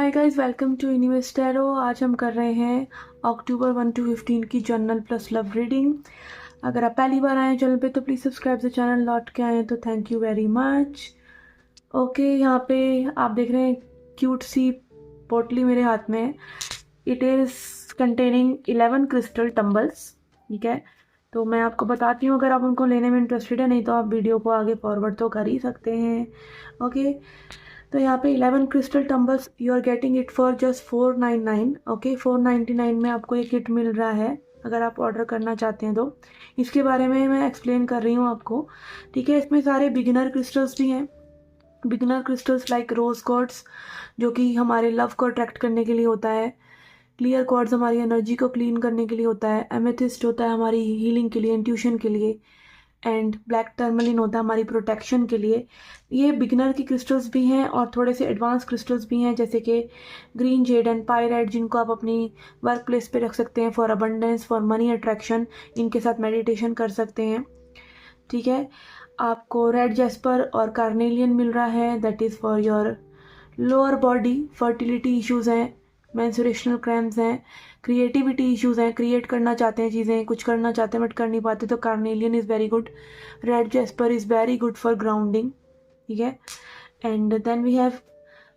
Hi guys, welcome to Universe Tarot. आज हम कर रहे हैं अक्टूबर 1 to 15 की जनरल प्लस लव रीडिंग। अगर आप पहली बार आए चैनल पे तो प्लीज़ सब्सक्राइब द चैनल, लौट के आए तो thank you very much. Okay, यहाँ पे आप देख रहे हैं क्यूट सी पोटली मेरे हाथ में है। It is containing 11 crystal tumbles. ठीक है, तो मैं आपको बताती हूँ, अगर आप उनको लेने में इंटरेस्टेड है, नहीं तो आप वीडियो को आगे फॉरवर्ड तो कर ही सकते हैं। ओके, तो यहाँ पे 11 crystal tumbles you are getting it for just 499। Okay, 499 में आपको ये किट मिल रहा है अगर आप ऑर्डर करना चाहते हैं तो। इसके बारे में मैं एक्सप्लेन कर रही हूँ आपको। ठीक है, इसमें सारे बिगिनर क्रिस्टल्स भी हैं। बिगिनर क्रिस्टल्स लाइक रोज क्वार्ट्ज, जो कि हमारे लव को अट्रैक्ट करने के लिए होता है। क्लियर क्वार्ट्ज हमारी एनर्जी को क्लीन करने के लिए होता है। एमेथिस्ट होता है हमारी हीलिंग के लिए, इंट्यूशन के लिए। एंड ब्लैक टर्मलिन होता है हमारी प्रोटेक्शन के लिए। ये बिगिनर की क्रिस्टल्स भी हैं और थोड़े से एडवांस क्रिस्टल्स भी हैं, जैसे कि ग्रीन जेड एंड पायराइट, जिनको आप अपनी वर्क प्लेस पे रख सकते हैं for abundance, for money attraction. इनके साथ मेडिटेशन कर सकते हैं। ठीक है, आपको रेड जेस्पर और कार्नेलियन मिल रहा है, that is for your lower body. Fertility issues हैं, मेंस्ट्रुएशनल क्रैम्प्स हैं, क्रिएटिविटी इश्यूज़ हैं, क्रिएट करना चाहते हैं चीज़ें, कुछ करना चाहते हैं बट कर नहीं पाते, तो carnelian is very good. Red jasper is very good for grounding. ठीक है, and then we have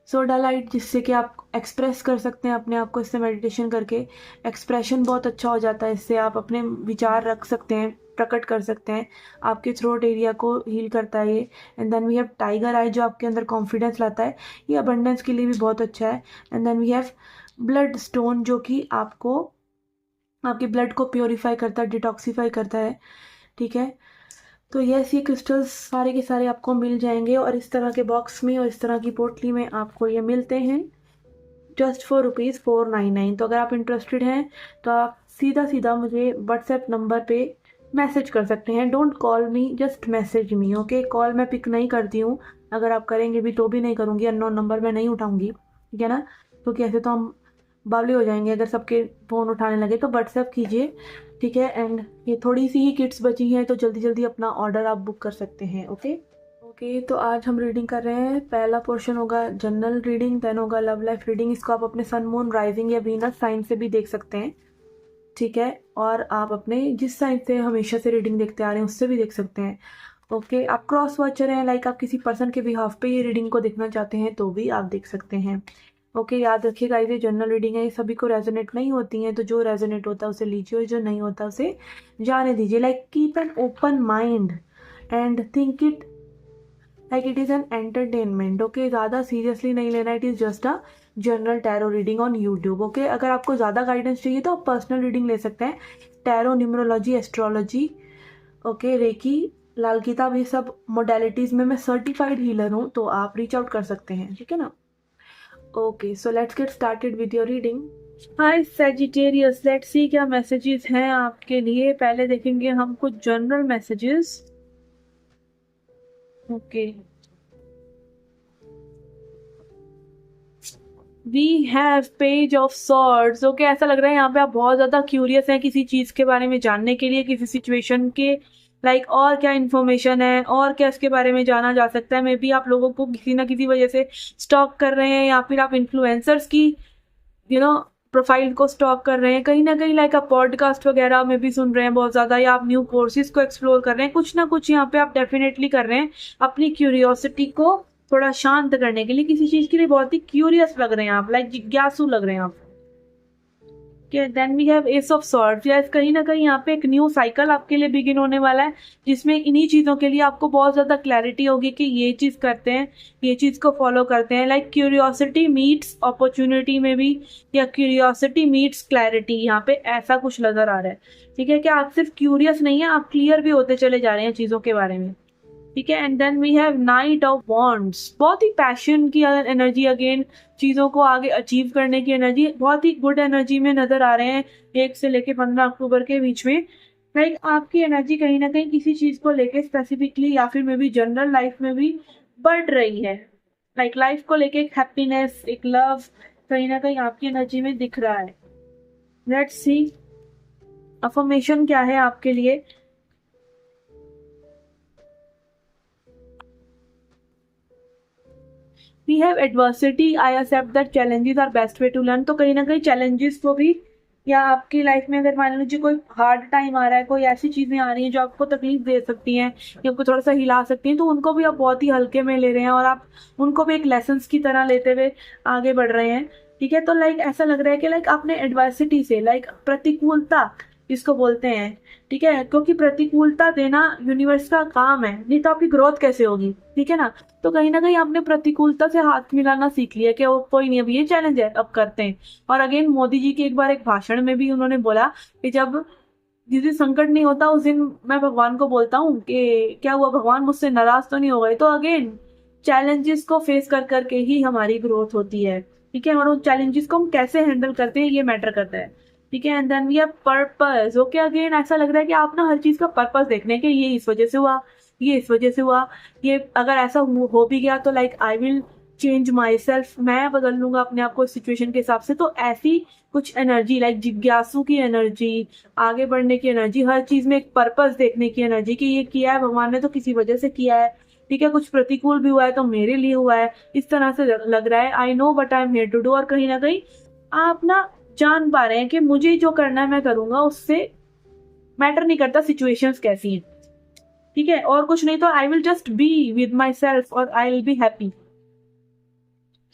sodalite, जिससे कि आप एक्सप्रेस कर सकते हैं अपने आप को। इससे मेडिटेशन करके एक्सप्रेशन बहुत अच्छा हो जाता है, इससे आप अपने विचार रख सकते हैं, प्रकट कर सकते हैं। आपके थ्रोट एरिया को हील करता है ये। And then we have tiger eye, जो आपके अंदर कॉन्फिडेंस लाता है। ये अबंडेंस के लिए भी बहुत अच्छा है। And then we have bloodstone, जो कि आपको आपके ब्लड को प्योरीफाई करता है, डिटॉक्सीफाई करता है। ठीक है, तो यस, ये क्रिस्टल्स सारे के सारे आपको मिल जाएंगे और इस तरह के बॉक्स में और इस तरह की पोटली में आपको ये मिलते हैं जस्ट फॉर ₹499। तो अगर आप इंटरेस्टेड हैं तो आप सीधा सीधा मुझे व्हाट्सएप नंबर पे मैसेज कर सकते हैं। Don't call me, just message me. Okay, call मैं पिक नहीं करती हूँ, अगर आप करेंगे भी तो भी नहीं करूँगी। अननोन नंबर मैं नहीं उठाऊँगी, ठीक है ना, क्योंकि ऐसे तो हम बावले हो जाएंगे अगर सबके फ़ोन उठाने लगे। तो व्हाट्सएप कीजिए, ठीक है। एंड ये थोड़ी सी ही किट्स बची हैं, तो जल्दी जल्दी अपना ऑर्डर आप बुक कर सकते हैं। ओके ओके, तो आज हम रीडिंग कर रहे हैं। पहला पोर्शन होगा जनरल रीडिंग, देन होगा लव लाइफ रीडिंग। इसको आप अपने सन, मून, राइजिंग या वीनस साइन से भी देख सकते हैं। ठीक है, और आप अपने जिस साइन से हमेशा से रीडिंग देखते आ रहे हैं उससे भी देख सकते हैं। ओके, आप क्रॉस वॉचर हैं, लाइक आप किसी पर्सन के बिहाफ पे ये रीडिंग को देखना चाहते हैं तो भी आप देख सकते हैं। ओके, याद रखिएगा ये जनरल रीडिंग है, ये सभी को रेजोनेट नहीं होती हैं, तो जो रेजोनेट होता है उसे लीजिए और जो नहीं होता उसे जाने दीजिए। Like keep an open mind and think it like it is an entertainment. Okay, ज़्यादा सीरियसली नहीं लेना, it is just a general tarot reading on YouTube. Okay, अगर आपको ज़्यादा गाइडेंस चाहिए तो आप पर्सनल रीडिंग ले सकते हैं। Tarot, numerology, astrology, okay, reiki, Lal Kitab, ये सब मोडेलिटीज़ में मैं सर्टिफाइड हीलर हूँ, तो आप रीच आउट कर सकते हैं। ठीक है ना। Okay, so let's get started with your reading. Hi Sagittarius, let's see क्या मैसेजेस हैं आपके लिए। पहले देखेंगे हम कुछ general messages. Okay, we have Page of Swords. Okay, ऐसा लग रहा है यहाँ पे आप बहुत ज्यादा क्यूरियस हैं किसी चीज के बारे में जानने के लिए, किसी सिचुएशन के, लाइक और क्या इन्फॉर्मेशन है और क्या इसके बारे में जाना जा सकता है। मे बी आप लोगों को किसी ना किसी वजह से स्टॉक कर रहे हैं, या फिर आप इन्फ्लुएंसर्स की प्रोफाइल को स्टॉक कर रहे हैं कहीं ना कहीं, लाइक आप पॉडकास्ट वगैरह में भी सुन रहे हैं बहुत ज्यादा, या आप न्यू कोर्सेज को एक्सप्लोर कर रहे हैं। कुछ ना कुछ यहाँ पे आप डेफिनेटली कर रहे हैं अपनी क्यूरियोसिटी को थोड़ा शांत करने के लिए। किसी चीज के लिए बहुत ही क्यूरियस लग रहे हैं आप, लाइक जिज्ञासु लग रहे हैं आप। Then we have Ace of Swords. या कहीं ना कहीं यहाँ पे एक न्यू साइकिल आपके लिए बिगिन होने वाला है, जिसमें इन्हीं चीजों के लिए आपको बहुत ज्यादा क्लैरिटी होगी कि ये चीज करते हैं, ये चीज को फॉलो करते हैं। लाइक क्यूरियोसिटी मीट्स अपॉर्चुनिटी में भी, या क्यूरियोसिटी मीट्स क्लैरिटी, यहाँ पे ऐसा कुछ नजर आ रहा है। ठीक है, कि आप सिर्फ क्यूरियस नहीं है, आप क्लियर भी होते चले जा रहे हैं चीजों के बारे में। ठीक है, and then we have Knight of Wands. बहुत ही पैशन की एनर्जी, अगेन चीजों को आगे अचीव करने की एनर्जी, बहुत ही गुड एनर्जी में नजर आ रहे हैं 1 से लेके 15 अक्टूबर के बीच में। लाइक आपकी एनर्जी कहीं ना कहीं किसी चीज को लेके स्पेसिफिकली, या फिर मे बी जनरल लाइफ में भी बढ़ रही है। लाइक लाइफ को लेके एक हैप्पीनेस, एक लव कहीं ना कहीं आपकी एनर्जी में दिख रहा है। लेट्स सी अफर्मेशन क्या है आपके लिए। We have adversity, I accept that challenges are best way to learn. तो कहीं ना कहीं चैलेंजेस को भी, या आपकी लाइफ में अगर मान लीजिए कोई हार्ड टाइम आ रहा है, कोई ऐसी चीजें आ रही हैं जो आपको तकलीफ दे सकती हैं या आपको थोड़ा सा हिला सकती हैं, तो उनको भी आप बहुत ही हल्के में ले रहे हैं और आप उनको भी एक लेसन्स की तरह लेते हुए आगे बढ़ रहे हैं। ठीक है, तो लाइक ऐसा लग रहा है कि लाइक आपने एडवर्सिटी से, लाइक प्रतिकूलता जिसको बोलते हैं, ठीक है, क्योंकि प्रतिकूलता देना यूनिवर्स का काम है, नहीं तो आपकी ग्रोथ कैसे होगी। ठीक है ना, तो कहीं ना कहीं आपने प्रतिकूलता से हाथ मिलाना सीख लिया कि वो कोई नहीं, अब ये चैलेंज है, अब करते हैं। और अगेन मोदी जी के एक बार एक भाषण में भी उन्होंने बोला कि जब जिस दिन संकट नहीं होता उस दिन मैं भगवान को बोलता हूँ कि क्या हुआ भगवान, मुझसे नाराज तो नहीं हो गए। तो अगेन चैलेंजेस को फेस कर करके ही हमारी ग्रोथ होती है। ठीक है, और उन चैलेंजेस को हम कैसे हैंडल करते हैं ये मैटर करता है। ठीक है, and then we have purpose. Okay, again ऐसा लग रहा है कि आप ना हर चीज का पर्पस देखने के, ये इस वजह से हुआ, ये इस वजह से हुआ, ये अगर ऐसा हो भी गया तो like I will change my self, मैं बदल लूंगा अपने आप को सिचुएशन के हिसाब से। तो ऐसी कुछ एनर्जी, लाइक जिज्ञासु की एनर्जी, आगे बढ़ने की एनर्जी, हर चीज में एक पर्पस देखने की एनर्जी कि ये किया है भगवान ने तो किसी वजह से किया है। ठीक है, कुछ प्रतिकूल भी हुआ है तो मेरे लिए हुआ है, इस तरह से लग रहा है। I know but I am here to do. और कहीं ना कहीं आप ना जान पा रहे हैं कि मुझे जो करना है मैं करूंगा, उससे मैटर नहीं करता सिचुएशंस कैसी हैं। ठीक है, और कुछ नहीं तो I will just be with my self और आई विल बी हैप्पी।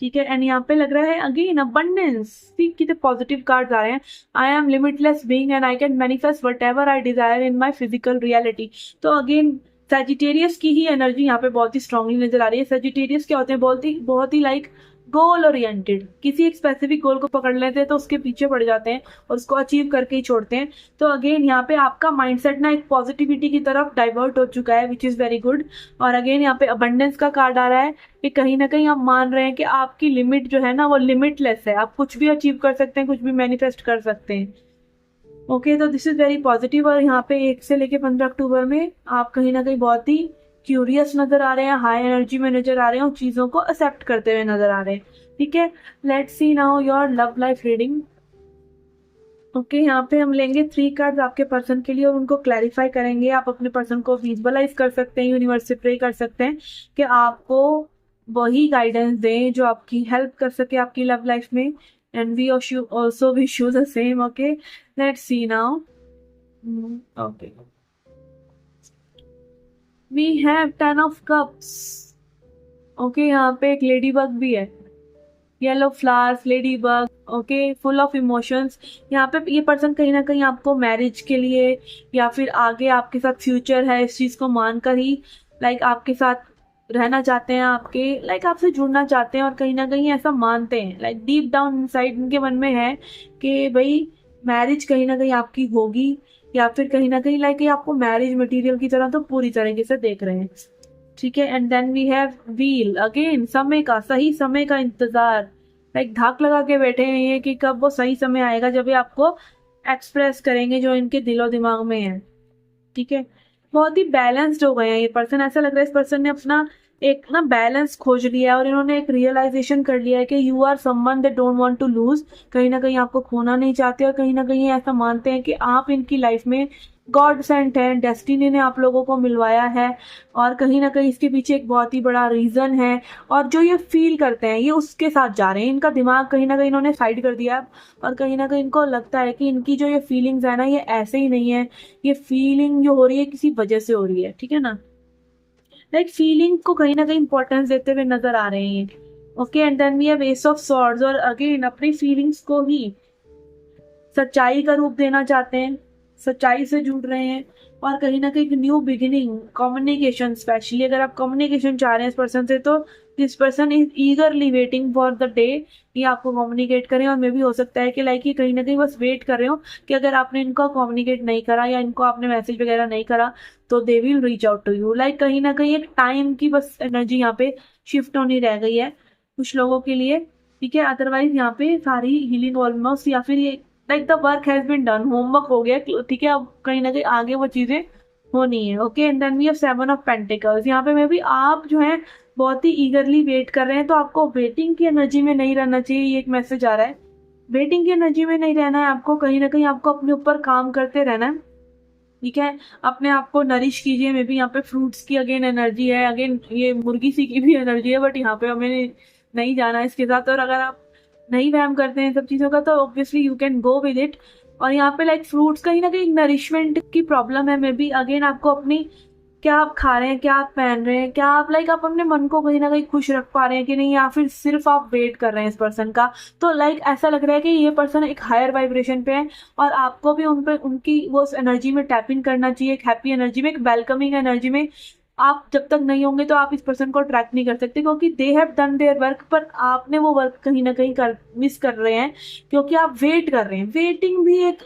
ठीक है, एंड यहाँ पे लग रहा है अगेन अबंडेंस, ठीक, कितने पॉजिटिव कार्ड्स आ रहे हैं। I am limitless being and I can manifest what ever I Dzire in my physical reality. तो अगेन सेजिटेरियस की ही एनर्जी यहाँ पे बहुत ही स्ट्रांगली नजर आ रही है। सेजिटेरियस क्या होते हैं, बहुत ही लाइक गोल ओरिएंटेड, किसी एक स्पेसिफिक गोल को पकड़ लेते हैं तो उसके पीछे पड़ जाते हैं और उसको अचीव करके ही छोड़ते हैं। तो अगेन यहाँ पे आपका माइंडसेट ना एक पॉजिटिविटी की तरफ डाइवर्ट हो चुका है, विच इज वेरी गुड। और अगेन यहाँ पे अबंडेंस का कार्ड आ रहा है कि कहीं ना कहीं आप मान रहे हैं कि आपकी लिमिट जो है ना वो लिमिटलेस है, आप कुछ भी अचीव कर सकते हैं, कुछ भी मैनिफेस्ट कर सकते हैं। ओके, तो दिस इज वेरी पॉजिटिव। और यहाँ पे 1 से लेके 15 अक्टूबर में आप कहीं ना कहीं बहुत ही क्यूरियस नजर आ रहे हैं, हाई एनर्जी में नजर आ रहे हैं और चीजों को एक्सेप्ट करते हुए नजर आ रहे हैं। ठीक है, let's see now your love life reading. Okay, यहाँ पे हम लेंगे 3 कार्ड्स आपके पर्सन के लिए और उनको क्लैरिफाई करेंगे। आप अपने पर्सन को विजुअलाइज कर सकते हैं, यूनिवर्स से प्रे कर सकते हैं कि आपको वही गाइडेंस दें जो आपकी हेल्प कर सके आपकी लव लाइफ में। And we also wish you the same. Okay, let's see now. Okay, we have 10 of Cups. Okay, यहाँ पे एक लेडी बग भी है, yellow flowers, ladybug. Okay, full of emotions. यहाँ पे ये पर्सन कहीं ना कहीं आपको मैरिज के लिए या फिर आगे आपके साथ फ्यूचर है इस चीज को मानकर ही लाइक आपके साथ रहना चाहते हैं, आपके लाइक आपसे जुड़ना चाहते हैं और कहीं ना कहीं ऐसा मानते हैं, लाइक डीप डाउन इनसाइड उनके मन में है कि भाई मैरिज कहीं ना कहीं आपकी होगी, या फिर कहीं ना कहीं लाइक आपको मैरिज मटेरियल की तरह तो पूरी तरीके से देख रहे हैं। ठीक है, and then we have wheel. Again समय का, सही समय का इंतजार, लाइक धाक लगा के बैठे हैं ये कि कब वो सही समय आएगा जब ये आपको एक्सप्रेस करेंगे जो इनके दिलो दिमाग में है। ठीक है, बहुत ही बैलेंस्ड हो गए हैं ये पर्सन। ऐसा लग रहा है इस पर्सन ने अपना एक ना बैलेंस खोज लिया है और इन्होंने एक रियलाइजेशन कर लिया है कि you are someone that don't want to lose. कहीं ना कहीं आपको खोना नहीं चाहते और कहीं ना कहीं ऐसा मानते हैं कि आप इनकी लाइफ में गॉड सेंट है, डेस्टिनी ने आप लोगों को मिलवाया है और कहीं ना कहीं इसके पीछे एक बहुत ही बड़ा रीजन है। और जो ये फील करते हैं ये उसके साथ जा रहे हैं, इनका दिमाग कहीं ना कहीं इन्होंने साइड कर दिया और कहीं ना कहीं इनको लगता है कि इनकी जो ये फीलिंग्स है ना ये ऐसे ही नहीं है, ये फीलिंग जो हो रही है किसी वजह से हो रही है। ठीक है ना, लाइक फीलिंग को कहीं ना कहीं इंपॉर्टेंस देते हुए नजर आ रहे हैं। Okay, and then we have Ace of Swords. और अगेन अपनी फीलिंग्स को ही सच्चाई का रूप देना चाहते हैं, सच्चाई से जुड़ रहे हैं और कहीं ना कहीं न्यू बिगिनिंग, कम्युनिकेशन, स्पेशली अगर आप कम्युनिकेशन चाह रहे हैं इस पर्सन से तो this person is ईगरली waiting for the day कि आपको कम्युनिकेट करें। और मे भी हो सकता है कि लाइक ये कहीं ना कहीं बस वेट कर रहे हो कि अगर आपने इनको कम्युनिकेट नहीं करा या इनको आपने मैसेज वगैरह नहीं करा तो they will reach out to you. Like कहीं ना कहीं एक टाइम की बस एनर्जी यहाँ पे शिफ्ट होनी रह गई है कुछ लोगों के लिए। ठीक है, अदरवाइज यहाँ पे सारी हीलिंग ऑलमोस्ट, या फिर ये like the work has been done, homework हो गया। ठीक है, अब कहीं ना कहीं आगे वो चीजें होनी है। Okay, and then we have 7 of Pentacles. यहाँ पे मे भी आप जो है बहुत ही ईगरली वेट कर रहे हैं, तो आपको वेटिंग की एनर्जी में नहीं रहना चाहिए, ये एक मैसेज आ रहा है। वेटिंग की एनर्जी में नहीं रहना है आपको, कहीं ना कहीं आपको अपने ऊपर काम करते रहना है। ठीक है, अपने आप को नरिश कीजिए। मे बी यहाँ पे फ्रूट्स की अगेन एनर्जी है, अगेन ये मुर्गी सी की भी एनर्जी है, बट यहाँ पे हमें नहीं जाना इसके साथ। और अगर आप नहीं वहम करते हैं सब चीज़ों का तो obviously you can go with it. और यहाँ पे लाइक फ्रूट्स कहीं ना कहीं नरिशमेंट की प्रॉब्लम है मे बी। अगेन आपको अपनी क्या आप खा रहे हैं, क्या आप पहन रहे हैं, क्या आप लाइक आप अपने मन को कहीं ना कहीं खुश रख पा रहे हैं कि नहीं, या फिर सिर्फ आप वेट कर रहे हैं इस पर्सन का। तो लाइक ऐसा लग रहा है कि ये पर्सन एक हायर वाइब्रेशन पे है और आपको भी उन पर उनकी वो एनर्जी में टैप इन करना चाहिए, एक हैप्पी एनर्जी में, एक वेलकमिंग एनर्जी में। आप जब तक नहीं होंगे तो आप इस पर्सन को अट्रैक्ट नहीं कर सकते, क्योंकि they have done their work, पर आपने वो वर्क कहीं ना कहीं मिस कर रहे हैं, क्योंकि आप वेट कर रहे हैं। वेटिंग भी एक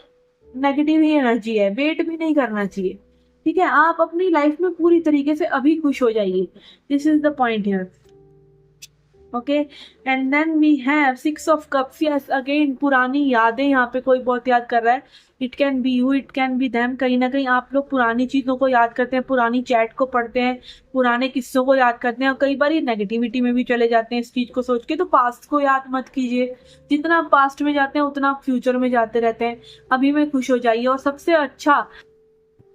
नेगेटिव ही एनर्जी है, वेट भी नहीं करना चाहिए। ठीक है, आप अपनी लाइफ में पूरी तरीके से अभी खुश हो जाइए। This is the point here. Okay, and then we have 6 of Cups। Yes, again पुरानी यादें यहाँ पे कोई बहुत याद कर रहा है। It can be you, it can be them. कहीं ना कहीं आप लोग पुरानी चीजों को याद करते हैं, पुरानी चैट को पढ़ते हैं, पुराने किस्सों को याद करते हैं, और कई बार ये नेगेटिविटी में भी चले जाते हैं इस चीज को सोच के। तो पास्ट को याद मत कीजिए। जितना आप पास्ट में जाते हैं उतना आप फ्यूचर में जाते रहते हैं। अभी में खुश हो जाइए। और सबसे अच्छा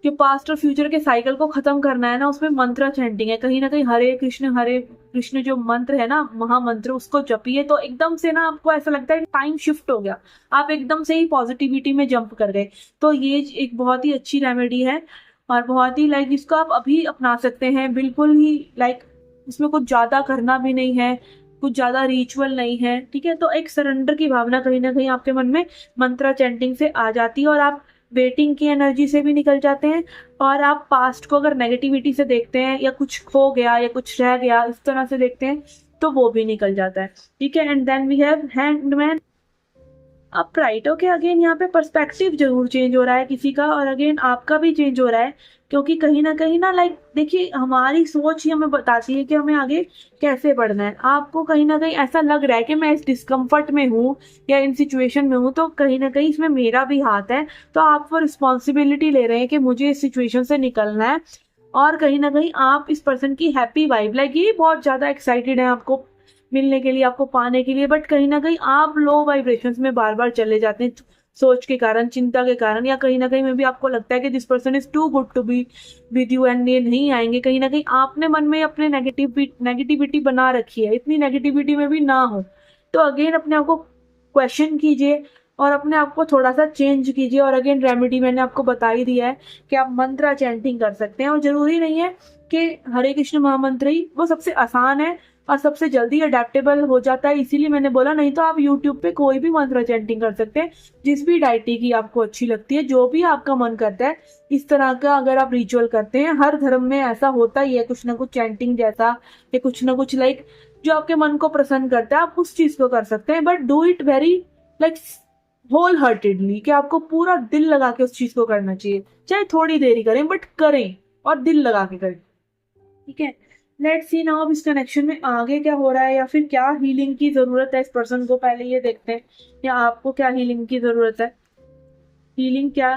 जो पास्ट और फ्यूचर के साइकिल को खत्म करना है ना, उसमें मंत्र चैंटिंग है। कहीं ना कहीं हरे कृष्ण जो मंत्र है ना, महामंत्र, उसको जपिए तो एकदम से ना आपको ऐसा लगता है टाइम शिफ्ट हो गया, आप एकदम से ही पॉजिटिविटी में जंप कर गए। तो ये एक बहुत ही अच्छी रेमेडी है और बहुत ही लाइक इसको आप अभी अपना सकते हैं। बिल्कुल ही लाइक इसमें कुछ ज्यादा करना भी नहीं है, कुछ ज्यादा रिचुअल नहीं है। ठीक है, तो एक सरेंडर की भावना कहीं ना कहीं आपके मन में मंत्रा चैंटिंग से आ जाती है और आप वेटिंग की एनर्जी से भी निकल जाते हैं। और आप पास्ट को अगर नेगेटिविटी से देखते हैं या कुछ खो गया या कुछ रह गया इस तरह से देखते हैं तो वो भी निकल जाता है। ठीक है, and then we have hanged man upright. Okay, again यहाँ पे पर्सपेक्टिव जरूर चेंज हो रहा है किसी का, और अगेन आपका भी चेंज हो रहा है, क्योंकि कहीं ना लाइक देखिए हमारी सोच ही हमें बताती है कि हमें आगे कैसे बढ़ना है। आपको कहीं ना कहीं ऐसा लग रहा है कि मैं इस डिस्कम्फर्ट में हूँ या इन सिचुएशन में हूँ, तो कहीं ना कहीं इसमें मेरा भी हाथ है। तो आप वो रिस्पॉन्सिबिलिटी ले रहे हैं कि मुझे इस सिचुएशन से निकलना है। और कहीं ना कहीं आप इस पर्सन की हैप्पी वाइब, लाइक ये बहुत ज्यादा एक्साइटेड है आपको मिलने के लिए, आपको पाने के लिए, बट कहीं ना कहीं आप लो वाइब्रेशंस में बार बार चले जाते हैं सोच के कारण, चिंता के कारण, या कहीं ना कहीं में भी आपको लगता है कि this person is too good to be with you and ये नहीं आएंगे। कहीं ना कहीं आपने मन में अपने नेगेटिविटी बना रखी है, इतनी नेगेटिविटी में भी ना हो। तो अगेन अपने आप को क्वेश्चन कीजिए और अपने आप को थोड़ा सा चेंज कीजिए। और अगेन रेमेडी मैंने आपको बता ही दिया है कि आप मंत्रा चैंटिंग कर सकते हैं, और जरूरी नहीं है कि हरे कृष्ण महामंत्र ही, वो सबसे आसान है और सबसे जल्दी अडेप्टेबल हो जाता है, इसीलिए मैंने बोला। नहीं तो आप यूट्यूब पे कोई भी मंत्र चैंटिंग कर सकते हैं, जिस भी डाइटी की आपको अच्छी लगती है, जो भी आपका मन करता है इस तरह का अगर आप रिचुअल करते हैं। हर धर्म में ऐसा होता ही है, कुछ ना कुछ चैंटिंग जैसा या कुछ ना कुछ लाइक जो आपके मन को प्रसन्न करता है, आप उस चीज को कर सकते हैं। But do it very like wholeheartedly, कि आपको पूरा दिल लगा के उस चीज को करना चाहिए, चाहे थोड़ी देरी करें बट करें और दिल लगा के करें। ठीक है, लेट्स सी नाउ अब इस कनेक्शन में आगे क्या हो रहा है, या फिर क्या हीलिंग की जरूरत है इस पर्सन को, पहले ये देखते हैं। या आपको क्या हीलिंग की जरूरत है, हीलिंग क्या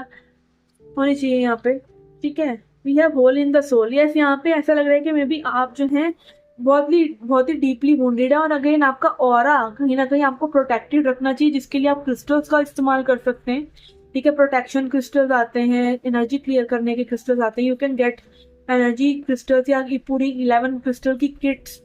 होनी चाहिए यहाँ पे। ठीक है, we have hole in the soul. Yes, यहाँ पे ऐसा लग रहा है कि मे बी आप जो हैं बहुत ही डीपली वुंडेड है, और अगेन आपका ऑरा कहीं ना कहीं आपको प्रोटेक्टेड रखना चाहिए, जिसके लिए आप क्रिस्टल्स का इस्तेमाल कर सकते हैं। ठीक है, प्रोटेक्शन क्रिस्टल्स आते हैं, एनर्जी क्लियर करने के क्रिस्टल्स आते हैं। You can get energy crystals या पूरी 11 क्रिस्टल की किट्स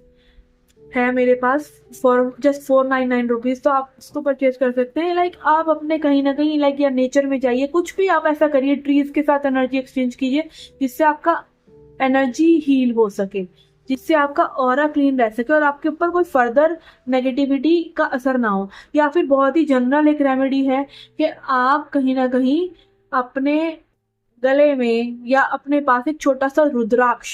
है मेरे पास फॉर जस्ट 499 रुपीज, तो आप उसको परचेज कर सकते हैं। लाइक आप अपने कहीं ना कहीं लाइक या नेचर में जाइए, कुछ भी आप ऐसा करिए, ट्रीज के साथ एनर्जी एक्सचेंज कीजिए, जिससे आपका एनर्जी हील हो सके, जिससे आपका ऑरा क्लीन रह सके और आपके ऊपर कोई फर्दर नेगेटिविटी का असर ना हो। या फिर बहुत ही जनरल एक रेमेडी है कि आप कहीं ना कहीं अपने गले में या अपने पास एक छोटा सा रुद्राक्ष,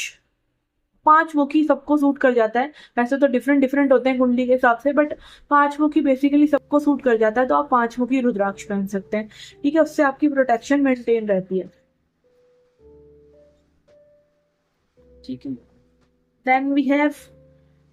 5 मुखी सबको सूट कर जाता है। वैसे तो डिफरेंट डिफरेंट होते हैं कुंडली के हिसाब से, बट 5 मुखी बेसिकली सबको सूट कर जाता है, तो आप 5 मुखी रुद्राक्ष पहन सकते हैं। ठीक है, उससे आपकी प्रोटेक्शन मेंटेन रहती है। ठीक है, then we have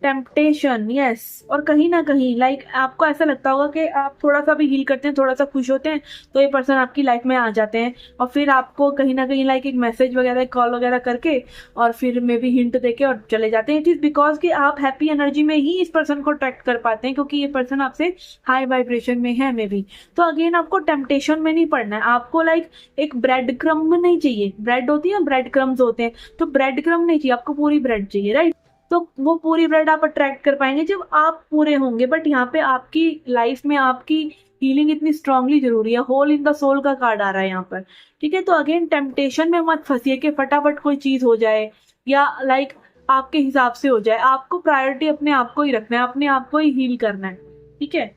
temptation. Yes, और कहीं ना कहीं लाइक आपको ऐसा लगता होगा कि आप थोड़ा सा भी हील करते हैं, थोड़ा सा खुश होते हैं, तो ये पर्सन आपकी लाइफ में आ जाते हैं और फिर आपको कहीं ना कहीं लाइक एक मैसेज वगैरह, कॉल वगैरह करके और फिर मे बी हिंट देके और चले जाते हैं। इट इज बिकॉज कि आप हैप्पी एनर्जी में ही इस पर्सन को अट्रैक्ट कर पाते हैं, क्योंकि ये पर्सन आपसे हाई वाइब्रेशन में है मे बी। तो अगेन आपको टेम्पटेशन में नहीं पड़ना है, आपको लाइक एक ब्रेड क्रम्ब नहीं चाहिए। ब्रेड होती है, ब्रेड क्रम्स होते हैं, तो ब्रेड क्रम्ब नहीं चाहिए आपको, पूरी ब्रेड चाहिए, राइट। तो वो पूरी ब्राइड आप अट्रैक्ट कर पाएंगे जब आप पूरे होंगे। बट यहाँ पे आपकी लाइफ में आपकी हीलिंग इतनी स्ट्रांगली जरूरी है। होल इन द सोल का कार्ड आ रहा है यहाँ पर, ठीक है। तो अगेन टेम्पटेशन में मत फंसिए कि फटाफट कोई चीज हो जाए या लाइक आपके हिसाब से हो जाए। आपको प्रायोरिटी अपने आप को ही रखना है, अपने आप को ही हील करना है, ठीक है।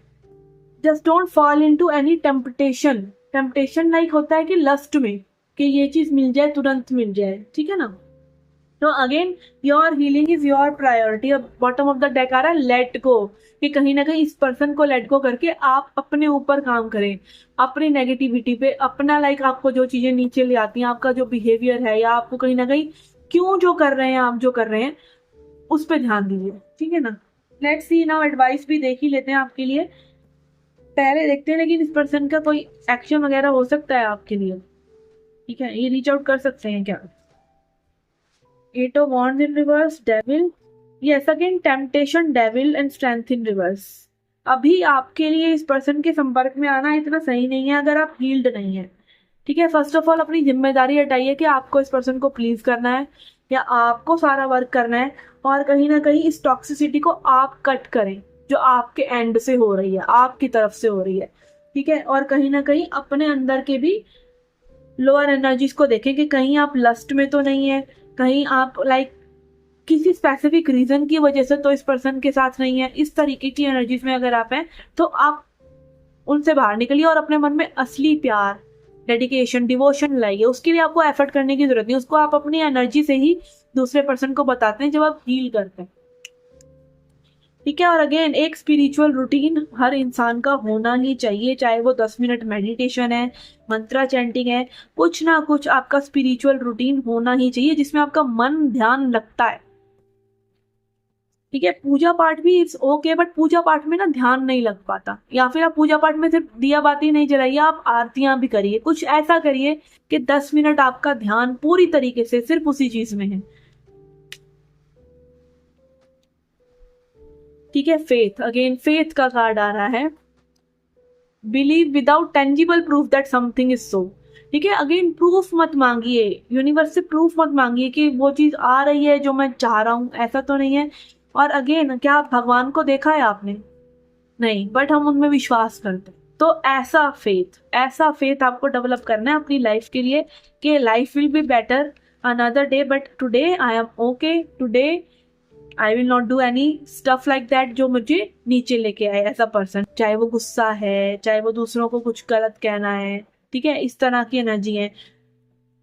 Just don't fall into any temptation. Temptation like होता है कि लस्ट में कि ये चीज मिल जाए, तुरंत मिल जाए, ठीक है ना। तो again your healing is your priority. अब बॉटम ऑफ द डेक आ रहा है लेट गो, कि कहीं ना कहीं इस पर्सन को लेट गो करके आप अपने ऊपर काम करें, अपनी नेगेटिविटी पे, अपना लाइक आपको जो चीजें नीचे ले आती हैं, आपका जो बिहेवियर है या आपको कहीं ना कहीं क्यों जो कर रहे हैं आप जो कर रहे हैं उस पर ध्यान दीजिए, ठीक है ना। लेट्स सी नाउ, एडवाइस भी देख ही लेते हैं आपके लिए, पहले देखते हैं लेकिन इस पर्सन का कोई एक्शन वगैरह हो सकता है आपके लिए, ठीक है। ये रीच आउट कर सकते हैं क्या। Eight of Wands in reverse, Devil, yes again temptation, Devil and Strength in reverse. अभी आपके लिए इस पर्सन के संपर्क में आना इतना सही नहीं है अगर आप हील्ड नहीं है, ठीक है। फर्स्ट ऑफ ऑल अपनी जिम्मेदारी हटाइए कि आपको इस पर्सन को प्लीज करना है या आपको सारा वर्क करना है, और कहीं ना कहीं इस टॉक्सिसिटी को आप कट करें जो आपके एंड से हो रही है, आपकी तरफ से हो रही है, ठीक है। और कहीं ना कहीं अपने अंदर के भी लोअर एनर्जीज को देखें कि कहीं आप लस्ट में तो नहीं है, कहीं आप लाइक किसी स्पेसिफिक रीजन की वजह से तो इस पर्सन के साथ नहीं है। इस तरीके की एनर्जीज में अगर आप हैं तो आप उनसे बाहर निकलिए और अपने मन में असली प्यार, डेडिकेशन, डिवोशन लाइए। उसके लिए आपको एफर्ट करने की जरूरत नहीं, उसको आप अपनी एनर्जी से ही दूसरे पर्सन को बताते हैं जब आप हील करते हैं, ठीक है। और अगेन एक स्पिरिचुअल रूटीन हर इंसान का होना ही चाहिए, चाहे वो 10 मिनट मेडिटेशन है, मंत्रा चैंटिंग है, कुछ ना कुछ आपका स्पिरिचुअल रूटीन होना ही चाहिए जिसमें आपका मन ध्यान लगता है, ठीक है। पूजा पाठ भी इट्स ओके, बट पूजा पाठ में ना ध्यान नहीं लग पाता, या फिर आप पूजा पाठ में सिर्फ दिया बाती नहीं जलाइए, आप आरतियां भी करिए, कुछ ऐसा करिए कि 10 मिनट आपका ध्यान पूरी तरीके से सिर्फ उसी चीज में है, ठीक है। फेथ, अगेन फेथ का कार्ड आ रहा है, believe without tangible proof that something is so, ठीक है। अगेन प्रूफ मत मांगिए, यूनिवर्स से प्रूफ मत मांगिए कि वो चीज आ रही है जो मैं चाह रहा हूं, ऐसा तो नहीं है। और अगेन क्या भगवान को देखा है आपने, नहीं, बट हम उनमें विश्वास करते हैं। तो ऐसा फेथ आपको डेवलप करना है अपनी लाइफ के लिए कि life will be better another day, but today I am okay, today I will not do any stuff like that जो मुझे नीचे लेके आए एज अ पर्सन, चाहे वो गुस्सा है, चाहे वो दूसरों को कुछ गलत कहना है, ठीक है। इस तरह की एनर्जी है,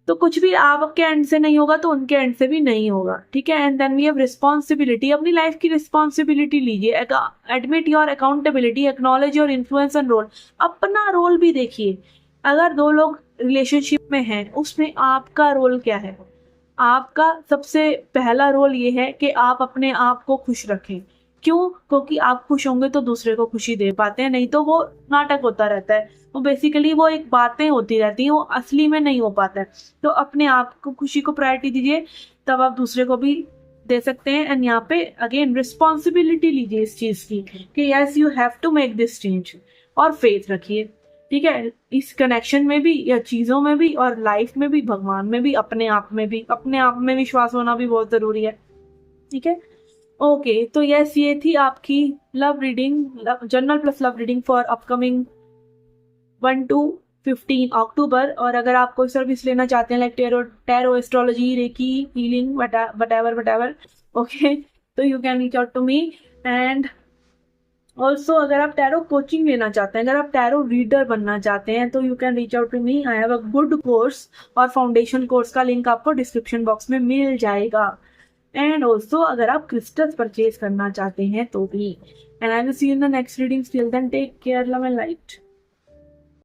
तो कुछ भी आपके एंड से नहीं होगा तो उनके एंड से भी नहीं होगा, ठीक है। And then we have responsibility, अपनी लाइफ की रिस्पॉन्सिबिलिटी लीजिए, admit your accountability, acknowledge your influence and role. अपना रोल भी देखिए, अगर दो लोग रिलेशनशिप में हैं उसमें आपका रोल क्या है। आपका सबसे पहला रोल ये है कि आप अपने आप को खुश रखें, क्यों, क्योंकि आप खुश होंगे तो दूसरे को खुशी दे पाते हैं, नहीं तो वो नाटक होता रहता है, वो बेसिकली वो एक बातें होती रहती हैं, वो असली में नहीं हो पाता है। तो अपने आप को खुशी को प्रायोरिटी दीजिए, तब आप दूसरे को भी दे सकते हैं। एंड यहाँ पे अगेन रिस्पॉन्सिबिलिटी लीजिए इस चीज की कि yes you have to make this change, और फेथ रखिए, ठीक है। इस कनेक्शन में भी या चीजों में भी और लाइफ में भी, भगवान में भी, अपने आप में भी, अपने आप में विश्वास होना भी बहुत जरूरी है, ठीक है। ओके, तो यस ये थी आपकी love reading, general plus love reading for upcoming 1 to 15 October. और अगर आप कोई सर्विस लेना चाहते हैं like tarot, astrology, reiki, healing, whatever, okay, तो you can reach out to me. And also अगर आप टैरो कोचिंग लेना चाहते हैं, अगर आप टैरो रीडर बनना चाहते हैं तो you can reach out to me. I have a good course, और फाउंडेशन कोर्स का लिंक आपको डिस्क्रिप्शन बॉक्स में मिल जाएगा। एंड ऑल्सो अगर आप क्रिस्टल्स परचेज करना चाहते हैं तो भी। And I will see you in the next reading, till then take care, love and light.